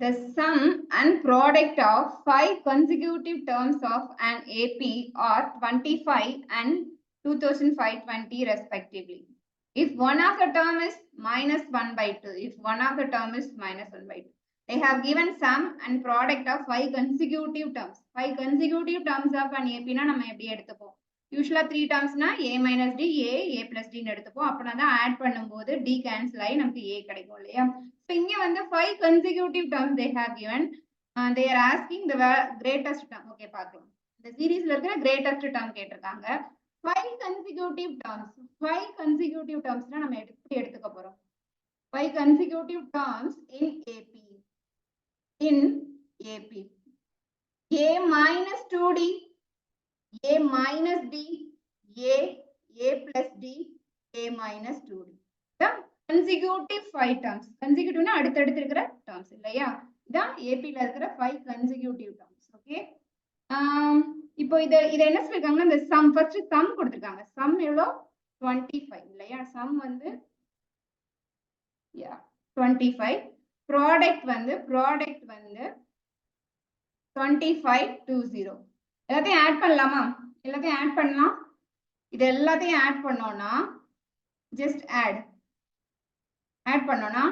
The sum and product of 5 consecutive terms of an AP are 25 and 2520 respectively. If one of the term is minus 1 by 2, if one of the term is minus 1 by 2, they have given sum and product of 5 consecutive terms. 5 consecutive terms of an AP na நம்ம எப்படி எடுத்துப்போம்? Usually 3 terms na A minus D, A plus D ன்னு எடுத்துப்போம். அப்பனா தான் add பண்ணும்போது D cancel ஆகி நமக்கு A கிடைக்கும் இல்லையா? So இங்க வந்து 5 consecutive terms they have given. They are asking the greatest term. Okay, பார்க்கலாம். இந்த சீரிஸ்ல இருக்கிற greatest term கேட்டிருக்காங்க. 5 consecutive terms. 5 consecutive terms னா நம்ம எப்படி எடுத்துக்க போறோம்? 5 consecutive terms in AP. In AP. A minus 2D, A minus D, A plus D, A minus 2D. The consecutive 5 terms. Consecutive na அடுத்தடுத்து இருக்கிற terms இல்லையா? இதான் AP ல இருக்கிற 5 consecutive terms. Okay. இப்போ இத என்ன சொல்லிருக்காங்கன்னா இந்த sum first sum கொடுத்திருக்காங்க. sum எவ்வளோ 25 இல்லையா? sum வந்து 25. product வந்து 2520. எல்லாத்தையும் ஆட் பண்ணலாமா? எல்லாத்தையும் ஆட் பண்ணலாம். இது எல்லாத்தையும் ஆட் பண்ணோம்னா just add பண்ணோம்னா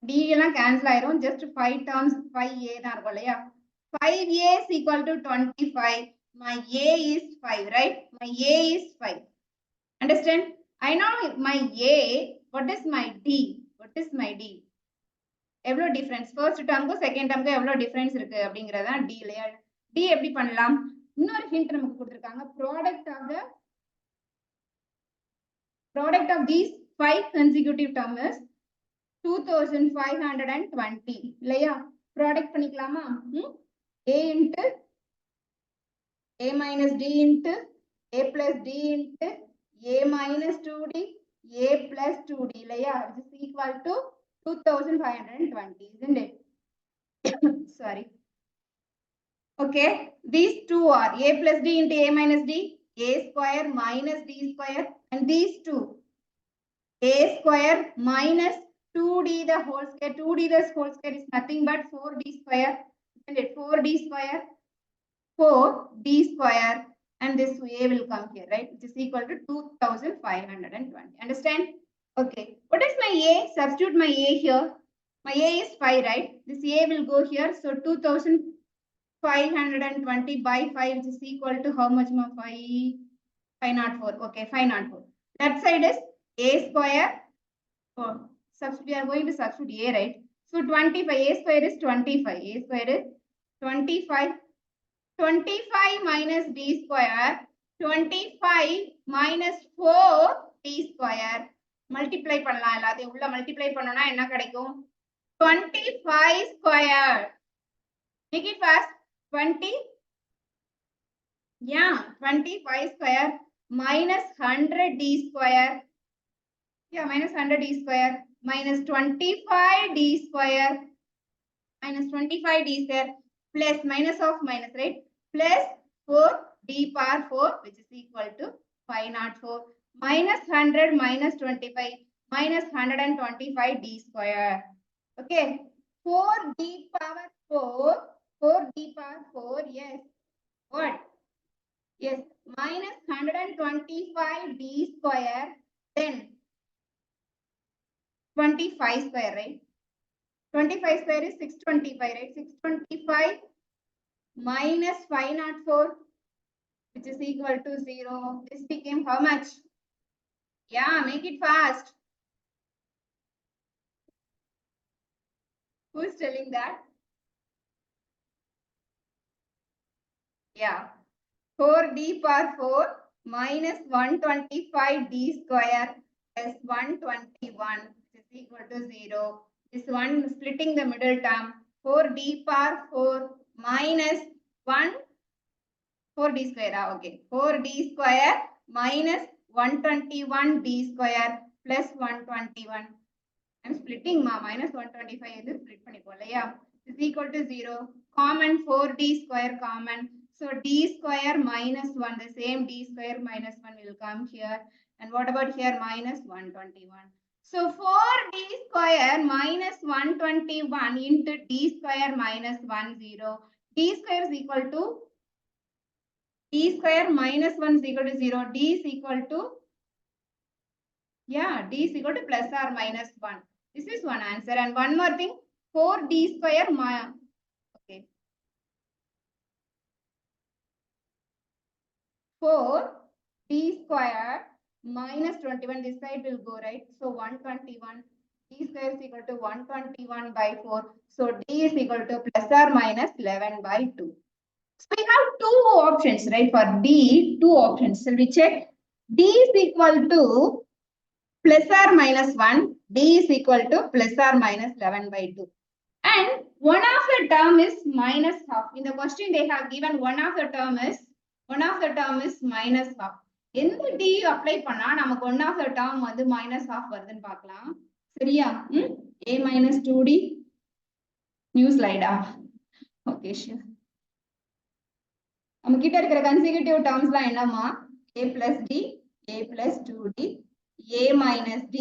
D எல்லாம் கேன்சல் ஆயிரும். just 5 terms 5A தான் இருக்கும் இல்லையா? 5A is equal to 25. My A is 5, right? My A is 5. Understand? I know my A. What is my D? What is my D? எவ்வளோ difference first டேர்முக்கும் second டேர்முக்கும் எவ்வளோ difference இருக்கு அப்படிங்கிறதா D இல்லையா? D எப்படி பண்ணலாம்? இன்னொரு ஹிண்ட் நமக்கு கொடுத்துருக்காங்க. Product of these 5 consecutive terms is 2520 இல்லையா? ப்ராடக்ட் பண்ணிக்கலாமா? A into A minus D into A plus D into A minus 2D A plus 2D இல்லையா? This is equal to 2520, isn't it? Sorry. Okay, these two are A plus D into A minus D, A square minus D square, and these two A square minus 2D the whole square. 2D the whole square is nothing but 4D square, isn't it? 4D square, 4D square, and this A will come here, right? Which is equal to 2520. Understand? Okay, what is my A? Substitute my A here. My A is 5, right? This A will go here. So 2520 by 5, which is equal to how much more? 504. Okay, 504. That side is A square. Oh, we are going to substitute A, right? So 25. A square is 25. A square is 25. 25 minus D square. 25 minus 4D square. Multiply பண்ணலாம் எல்லாத்தையும் உள்ள multiply பண்ணோம்னா என்ன கிடைக்கும்? 25 square. Make it fast. 25 square minus 100D square. Yeah, minus 100D square minus 25D square minus 25D square plus minus of minus, right? Plus 4D power 4, which is equal to 504. Minus 100 minus 25 minus 125D square. Okay, 4D power 4, 4D power 4, yes. What? Yes, minus 125D square, then 25 square, right? 25 square is 625, right? 625 minus 504, which is equal to 0. This became how much? Yeah, make it fast. Who is telling that? Yeah. 4D power 4 minus 125D square plus 121, which is equal to 0. This one splitting the middle term. 4D power 4 minus 4D square. Okay. 4D square minus 121D square plus 121. I'm splitting minus 125 is split பண்ணிப்போம் இல்லையா? Is equal to 0. Common 4D square common. So D square minus 1, the same D square minus 1 will come here. And what about here? Minus 121. So 4d square minus 121 into d square minus 10. D square is equal to d square minus 1 is equal to 0. D is equal to, yeah, d is equal to plus or minus 1. This is one answer. And one more thing, 4d square okay. 4d square minus 21, this side will go, right? So 121, d square is equal to 121 by 4. So d is equal to plus or minus 11 by 2. So we have two options, right? For d, two options. So we check. D is equal to plus or minus 1. D is equal to plus or minus 11 by 2. And one of the term is minus half. In the question they have given one of the term is minus half. எந்த d apply பண்ணா நமக்கு one of the term வந்து minus half வருதுன்னு பார்க்கலாம். சரியா? A minus 2d new slide. Okay, sure. நம்ம கிட்ட இருக்கிற consecutive termsலாம் என்னமா? A plus d, A plus 2d, A minus d,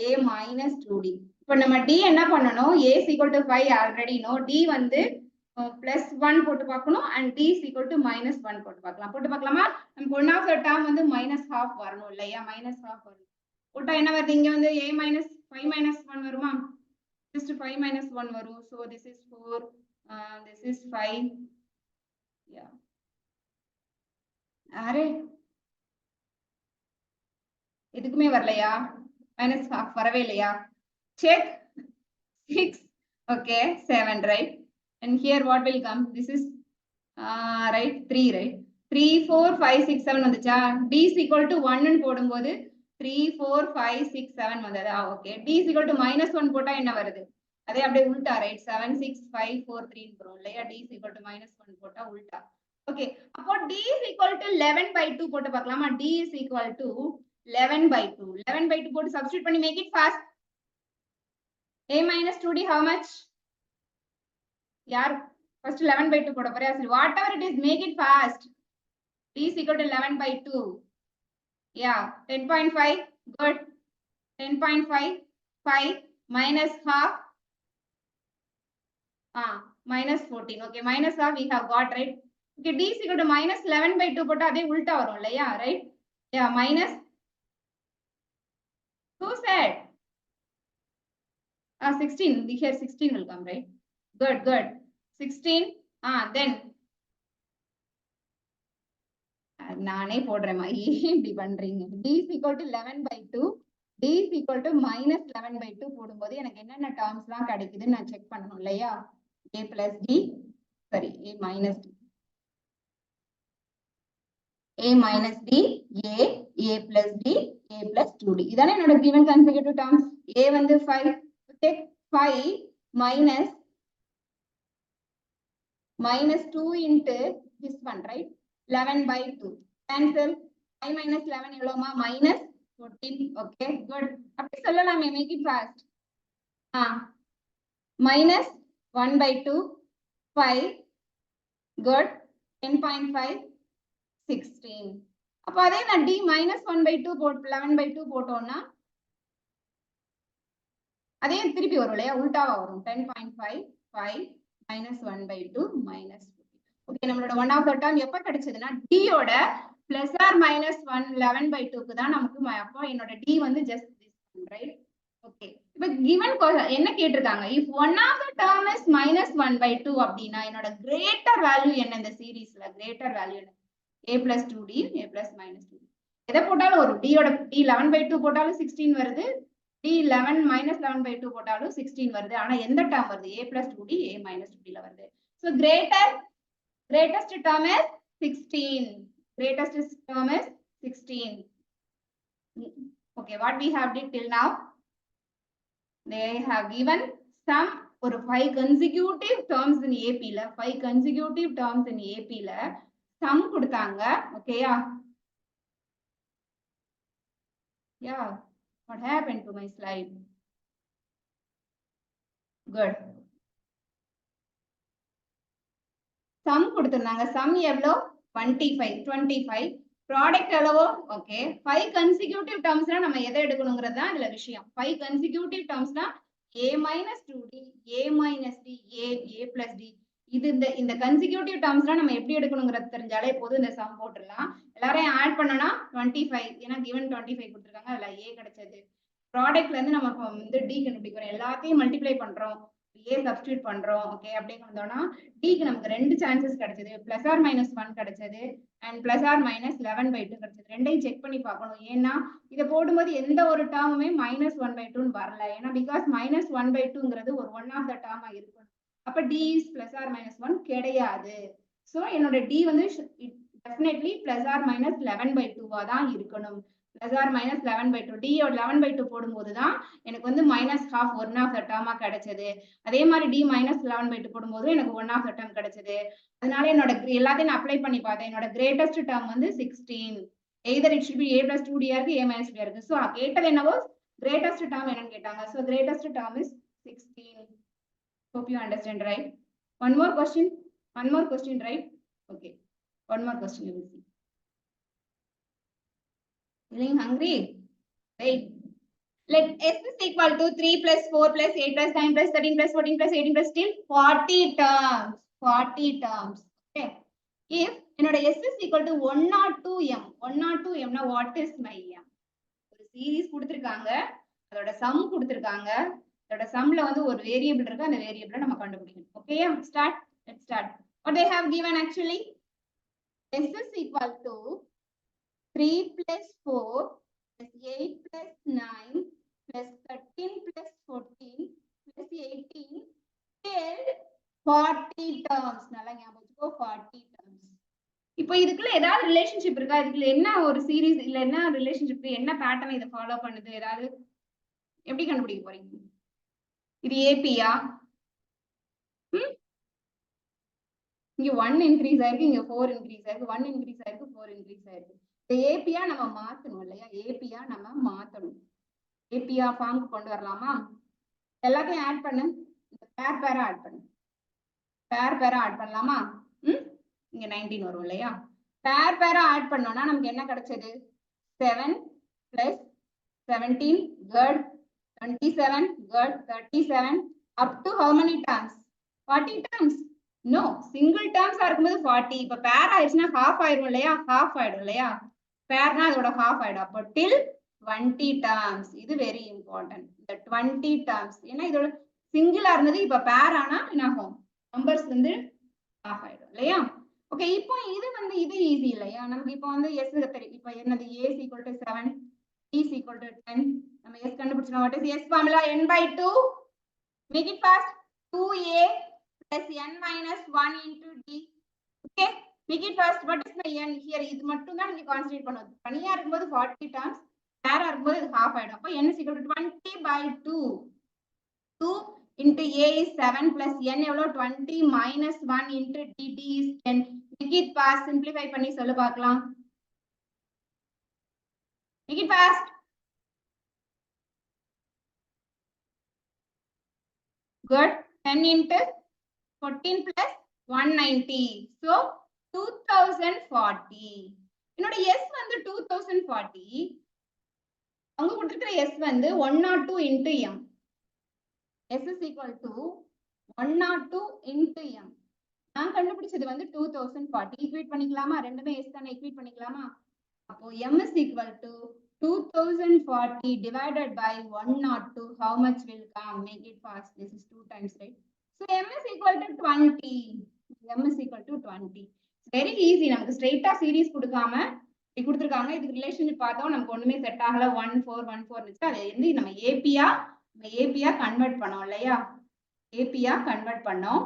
A minus 2d. இப்போ நம்ம d என்ன பண்ணணும்? A is equal to 5 already know. D வந்து plus 1 போட்டு பார்க்கணும் and d is equal to minus 1 போட்டு பார்க்கலாம். போட்டு பார்க்கலாமா? நமக்கு one of the term வந்து minus half வரணும் இல்லையா? minus half வரணும். போட்டா என்ன வருது? இங்க வந்து A minus 5 minus 1 வருமா? just 5 minus 1 வரும். So this is 4, this is 5. Yeah. Array எதுக்குமே வரலையா? minus half வரவே இல்லையா? check 6. Okay, 7, right? And here what will come? This is right, 3, right? 3, 4, 5, 6, 7 வந்துச்சா? D is equal to 1 ன்னு போடும்போது 3, 4, 5, 6, 7 வந்ததா? Okay. D is equal to minus 1 போட்டா என்ன வருது? அதே அப்படியே உல்டா, right? 7, 6, 5, 4, 3 போறோம் இல்லையா? D is equal to minus 1 போட்டா உல்டா. Okay. அப்போ D is equal to 11 by 2 போட்டு பார்க்கலாமா? D is equal to 11 by 2. 11 by 2 போட்டு substitute பண்ணி make it fast. A minus 2D how much? Yeah, first 11 by 2 போட போறியா? Whatever it is, make it fast. D is equal to 11 by 2. Yeah, 10.5. Good. 10.5. 5 minus half. Minus 14. Okay, minus half we have got, right? Okay, D is equal to minus 11 by 2 போட்டா அதே உல்டா வரும் இல்லையா? Right? Yeah, minus. Who said? 16. Here 16 will come, right? Good, good. 16. Then. நானே போடுறேன் இப்படி பண்றீங்க. D is equal to 11 by 2. D is equal to minus 11 by 2 போடும்போது எனக்கு என்னென்ன டேர்ம்ஸ்லாம் கிடைக்குதுன்னு நான் செக் பண்ணணும் இல்லையா? A plus D, sorry, A minus D. A minus D, A plus D, A plus 2D. இதானே என்னோட given consecutive terms. A வந்து 5. Take 5 minus 2 into this one, right? 11 by 2. Cancel. 5 minus 11 எவ்வளோமா? minus 14. Okay, good. அப்படி சொல்லலாமே, make it fast. Minus 1 by 2, 5. Good. 10.5, 16. அப்போ அதே நான் D minus 1 by 2 போட்டு 11 by 2 போட்டோம்னா அதே திருப்பி வரும் இல்லையா? உல்டாவா வரும். 10.5, 5 minus 1 by 2 minus 14. Okay, நம்மளோட one of the term எப்ப கிடைச்சதுன்னா D யோட plus or minus 1 11 by 2 க்கு தான் நமக்கு அப்போ என்னோட D வந்து just this one, right? Okay. இப்போ given என்ன கேட்டிருக்காங்க? If one of the term is minus 1 by 2 அப்படின்னா என்னோட greater value என்ன இந்த சீரீஸ்ல? greater value என்ன? A plus 2D, A plus minus 2D. எதை போட்டாலும் ஒரு D யோட D 11 by 2 போட்டாலும் 16 வருது. D 11 minus 11 by 2 போட்டாலும் 16 வருது. ஆனா எந்த term வருது? A plus 2D, A minus 2D ல வருது. So greatest term is 16. Greatest term is 16. Okay, what we have did till now? They have given some or 5 consecutive terms in AP ல 5 consecutive terms in AP ல sum கொடுத்தாங்க. Okay, yeah. What happened to my slide? Good. Sum கொடுத்திருந்தாங்க. Sum எவ்வளோ? 25. Product எவ்வளவோ okay 5 consecutive டேர்ம்ஸ்னா நம்ம எதை எடுக்கணுங்கிறது தான் இதுல விஷயம் 5 consecutive டேர்ம்ஸ்னா a minus 2d a minus d a plus d இது இந்த கன்சிக்யூட்டிவ் டேர்ம்ஸ்லாம் நம்ம எப்படி எடுக்கணுங்கிறது தெரிஞ்சாலே போதும் இந்த சம் போட்டுடலாம் எல்லாரையும் ஆட் பண்ணனா 25 ஏன்னா given 25 கொடுத்திருக்காங்க அதுல a கிடைச்சது ப்ராடக்ட்ல இருந்து நம்ம வந்து d கண்டுபிடிக்கிறோம் எல்லாத்தையும் மல்டிப்ளை பண்றோம் a சப்ஸ்டிட்யூட் பண்றோம் ஓகே அப்படியே வந்தோம்னா d க்கு நமக்கு ரெண்டு சான்சஸ் கிடைச்சது பிளஸ் ஆர் மைனஸ் 1 கிடைச்சது அண்ட் பிளஸ் ஆர் மைனஸ் 11/2 கிடைச்சது ரெண்டையும் செக் பண்ணி பார்க்கணும் ஏன்னா இதை போடும்போது எந்த ஒரு டேர்முமே -1/2 வரல ஏன்னா பிகாஸ் -1/2ங்கிறது ஒரு ஒன் ஆஃப் த டேர்மா இருக்கும் அப்ப d is plus R minus 1 கிடையாது சோ என்னோட d வந்து டெஃபினெட்லி பிளஸ் ஆர் மைனஸ் 11/2 தான் இருக்கணும் பிளஸ் ஆர் மைனஸ் 11/2 d ஓட 11/2 போடும்போது தான் எனக்கு வந்து -1/2 ஒன் ஆஃப் த டேர்மா கிடைச்சது அதே மாதிரி d -11/2 போடும்போது எனக்கு ஒன் ஆஃப் த டேர்ம் கிடைச்சது அதனால என்னோட எல்லாத்தையும் நான் அப்ளை பண்ணி பார்த்தேன் என்னோட கிரேட்டஸ்ட் டேர்ம் வந்து 16 either it should be a plus 2d இருக்கு a minus 2d இருக்கு சோ கேட்டது என்னவோ கிரேட்டஸ்ட் டேர்ம் என்னன்னு கேட்டாங்க so greatest term is 16 hope you understand right one more question right okay one more question you will see feeling hungry right let s is equal to 3 plus 4 plus 8 plus 9 plus 13 plus 14 plus 18 plus still 40 terms okay if என்னோட s is equal to 102m 102m னா what is my m ஒரு series கொடுத்திருக்காங்க அதோட some கொடுத்திருக்காங்க அதோட சம்ல வந்து ஒரு variable இருக்கு அந்த வேரியபிளை நம்ம கண்டுபிடிக்கணும் ஓகேயா let's start what they have given actually s is equal to 3 plus 4 plus 8 plus 9 plus 13 plus 14 plus 18 till 40 terms நல்லா ஞாபகம் வச்சுக்கோ 40 terms இப்போ இதுக்குள்ள ஏதாவது ரிலேஷன்ஷிப் இருக்கா இதுக்குள்ள என்ன ஒரு சீரிஸ் இல்ல என்ன ரிலேஷன்ஷிப் என்ன பேட்டர்ன் இத ஃபாலோ பண்ணுது ஏதாவது எப்படி கண்டுபிடிக்க போறீங்க இது ஏபியா இங்க 1 இன்கிரீஸ் ஆயிருக்கு இங்க 4 இன்கிரீஸ் ஆயிருக்கு 1 இன்கிரீஸ் ஆயிருக்கு 4 இன்கிரீஸ் ஆயிருக்கு இந்த ஏபியா நம்ம மாத்தணும் இல்லையா ஏபியா நம்ம மாத்தணும் ஏபியா ஃபார்முக்கு கொண்டு வரலாமா எல்லாத்தையும் ஆட் பண்ணு இந்த பேரா ஆட் பண்ணு பேரா ஆட் பண்ணலாமா இங்க 19 வரும் இல்லையா பேரா ஆட் பண்ணோம்னா நமக்கு என்ன கிடைச்சது 7 plus 17 good 27 good 37 up to how many terms 40 terms no single terms இருக்கும்போது 40 இப்ப பேர் ஆயிடுச்சுன்னா half ஆயிடும் இல்லையா பேர்னா அதோட half ஆயிடும் அப்போ till 20 terms இது வெரி இம்பார்ட்டன்ட் இந்த 20 terms ஏன்னா இதோட சிங்கிளா இருந்தது இப்ப பேர் ஆனா என்ன ஆகும் நம்பர்ஸ் வந்து half ஆயிடும் இல்லையா ஓகே இப்போ இது வந்து இது ஈஸி இல்லையா நமக்கு இப்போ வந்து s தெரியும் இப்போ என்னது a is equal to 7 t is equal to 10 நம்ம s கண்டுபிடிச்சோம் what is s formula n/2 make it fast 2a plus n minus 1 into d okay make it fast what is my n here இது மட்டும் தான் நீங்க concentrate பண்ணணும் தனியா இருக்கும்போது 40 terms பேரா இருக்கும்போது இது half ஆயிடும் அப்ப n is equal to 20/2 2 into a is 7 plus n எவ்வளவு 20 minus 1 into d is 10 make it fast simplify பண்ணி சொல்லு பார்க்கலாம் make it fast good 10 into 14 plus 190 so 2040 என்னோட s வந்து 2040 அங்க கொடுத்திருக்கிற s வந்து 102 into m s is equal to 102 into m நான் கண்டுபிடிச்சது வந்து 2040 ஈக்குவேட் பண்ணிக்கலாமா ரெண்டுமே s தான ஈக்குவேட் பண்ணிக்கலாமா அப்போ m is equal to 2040 divided by 102 how much will come make it fast this is 2 times right so m is equal to 20 m is equal to 20 very easy நமக்கு ஸ்ட்ரைட்டா series கொடுக்காம இப்படி கொடுத்திருக்காங்க இதுக்கு relationship பார்த்தோம் நமக்கு ஒண்ணுமே செட் ஆகல 1 4 1 4 இருந்துச்சு அது வந்து நம்ம ஏபியா கன்வெர்ட் பண்ணோம் இல்லையா ஏபியா கன்வெர்ட் பண்ணோம்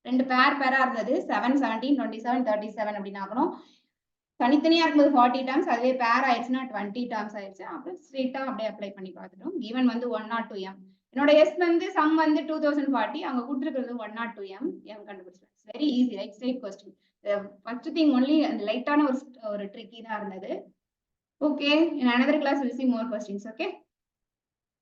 ரெண்டு பேரா இருந்தது 7 17 27 37 அப்படின்னு ஆகணும் தனித்தனியா இருக்கும்போது 40 terms அதுவே பேர் ஆயிடுச்சுன்னா 20 terms ஆயிடுச்சு அப்புறம் ஸ்ட்ரெயிட்டா அப்படியே அப்ளை பண்ணி பார்த்துட்டோம் given வந்து 102m என்னோட s வந்து சம் வந்து 2040 அங்க கொடுத்திருக்கிறது 102m m கண்டுபிடிச்சேன் very easy right straight question first thing only லைட்டான ஒரு ட்ரிக்கி தான் இருந்தது okay in another class we'll see more questions okay